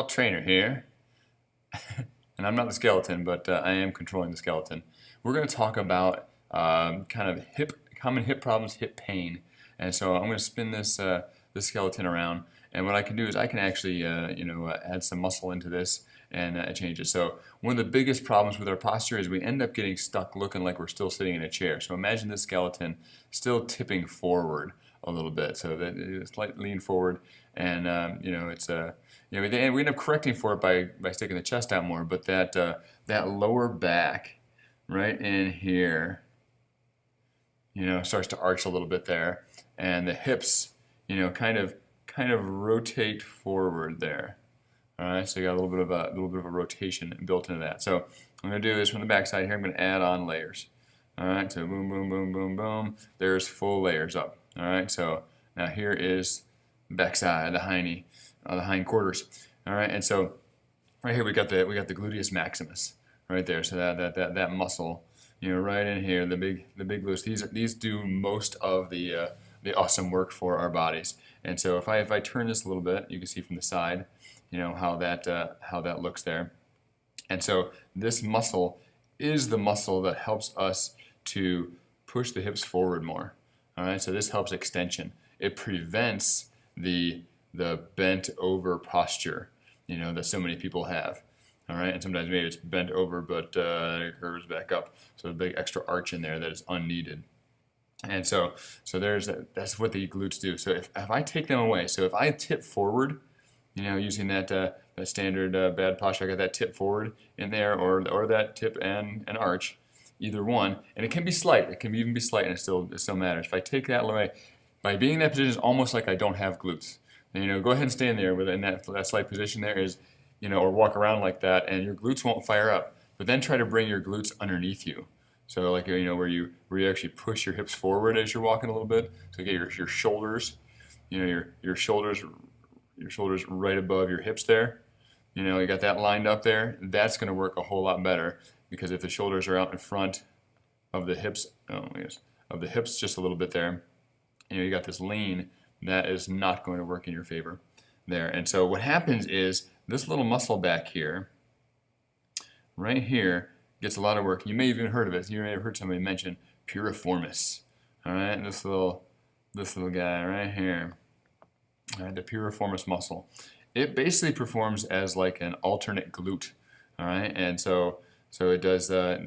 Trainer here, and I'm not the skeleton, but I am controlling the skeleton. We're going to talk about kind of common hip problems, hip pain, and so I'm going to spin this skeleton around, and what I can do is I can actually add some muscle into this and change it. So one of the biggest problems with our posture is we end up getting stuck looking like we're still sitting in a chair. So imagine this skeleton still tipping forward a little bit, so that it's slightly lean forward, and it's we end up correcting for it by sticking the chest out more, but that lower back right in here, starts to arch a little bit there, and the hips, kind of rotate forward there. All right, so you got a little bit of a rotation built into that. So I'm going to do this from the back side here. I'm going to add on layers. All right, so boom, boom, boom, boom, boom. There's full layers up. All right, so now here is the back side, the hind quarters. All right, and so right here we got the gluteus maximus right there. So that muscle, right in here, the big glutes. These do most of the awesome work for our bodies. And so if I turn this a little bit, you can see from the side, how that looks there. And so this muscle is the muscle that helps us to push the hips forward more. All right, so this helps extension. It prevents the bent over posture, that so mmany people have. All right, and sometimes maybe it's bent over, but it curves back up. So a big extra arch in there that is unneeded. And so that's what the glutes do. So if I take them away, so if I tip forward, using that standard bad posture, I got that tip forward in there, or that tip and an arch, either one, and it can be slight. It can even be slight, and it still matters. If I take that away, by being in that position, it's almost like I don't have glutes. And, go ahead and stay in there within that slight position there is, or walk around like that, and your glutes won't fire up. But then try to bring your glutes underneath you. So like where you actually push your hips forward as you're walking a little bit. So get your shoulders, your shoulders right above your hips there. You got that lined up there. That's going to work a whole lot better, because if the shoulders are out in front of the hips, just a little bit there, you got this lean, that is not going to work in your favor there. And so what happens is this little muscle back here, right here, gets a lot of work. You may have even heard of it. You may have heard somebody mention piriformis. All right, this little guy right here. All right, the piriformis muscle. It basically performs as like an alternate glute. All right, and so it does the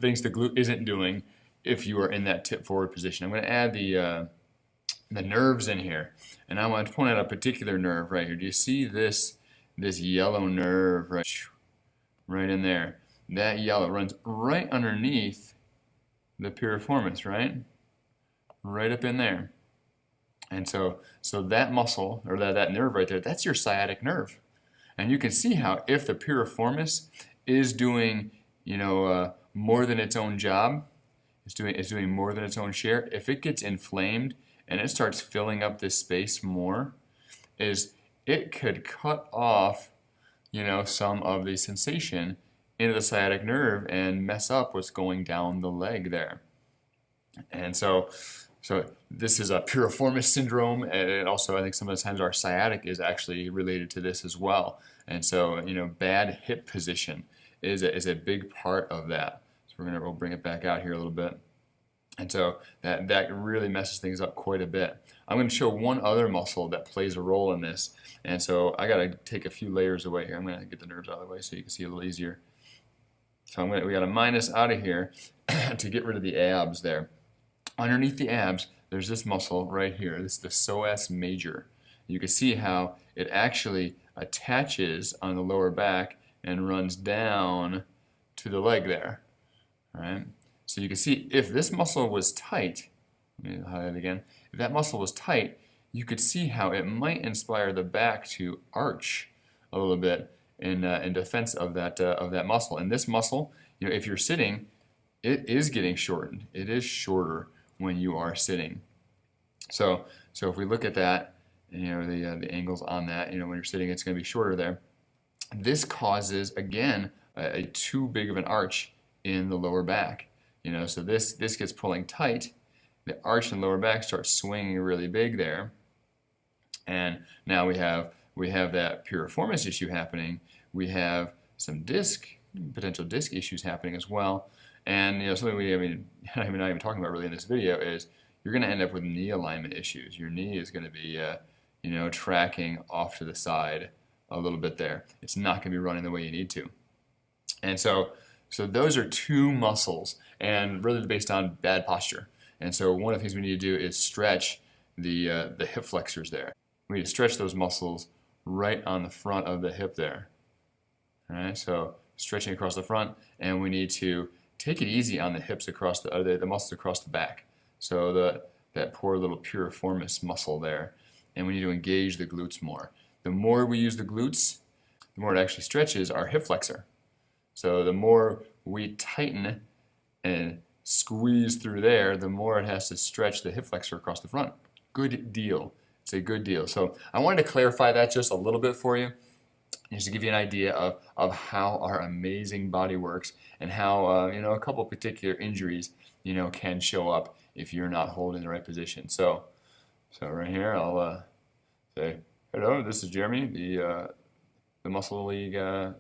things the glute isn't doing if you are in that tip forward position. I'm going to add the nerves in here, and I want to point out a particular nerve right here. Do you see this yellow nerve right in there? That yellow runs right underneath the piriformis, right up in there. And so that muscle, or that nerve right there, that's your sciatic nerve. And you can see how if the piriformis is doing more than its own job, it's doing more than its own share, if it gets inflamed and it starts filling up this space more, it could cut off some of the sensation into the sciatic nerve and mess up what's going down the leg there. And so this is a piriformis syndrome, and also I think some of the times our sciatic is actually related to this as well. And so bad hip position is a big part of that. So we'll bring it back out here a little bit. And so that really messes things up quite a bit. I'm going to show one other muscle that plays a role in this. And so I got to take a few layers away here. I'm going to get the nerves out of the way so you can see a little easier. So we got to minus out of here to get rid of the abs there. Underneath the abs, there's this muscle right here. This is the psoas major. You can see how it actually attaches on the lower back and runs down to the leg there. All right. So you can see if this muscle was tight, let me highlight it again, if that muscle was tight, you could see how it might inspire the back to arch a little bit in defense of that muscle. And this muscle, if you're sitting, it is getting shortened. It is shorter when you are sitting. So if we look at that, the angles on that, when you're sitting, it's going to be shorter there. This causes, again, a too big of an arch in the lower back. So this gets pulling tight. The arch in the lower back starts swinging really big there. And now we have we have that piriformis issue happening. We have some potential disc issues happening as well. And something I'm not even talking about really in this video is you're going to end up with knee alignment issues. Your knee is going to be, tracking off to the side a little bit there. It's not going to be running the way you need to. And so those are two muscles, and really based on bad posture. And so one of the things we need to do is stretch the hip flexors there. We need to stretch those muscles right on the front of the hip there. All right, so stretching across the front, and we need to take it easy on the hips across the muscles across the back. So that poor little piriformis muscle there, and we need to engage the glutes more. The more we use the glutes, the more it actually stretches our hip flexor. So the more we tighten and squeeze through there, the more it has to stretch the hip flexor across the front. Good deal. It's a good deal. So I wanted to clarify that just a little bit for you, just to give you an idea of how our amazing body works and how a couple of particular injuries can show up if you're not holding the right position. So right here I'll say, hello, this is Jeremy, the Muscle League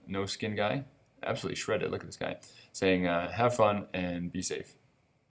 no skin guy. Absolutely shredded. Look at this guy saying have fun and be safe.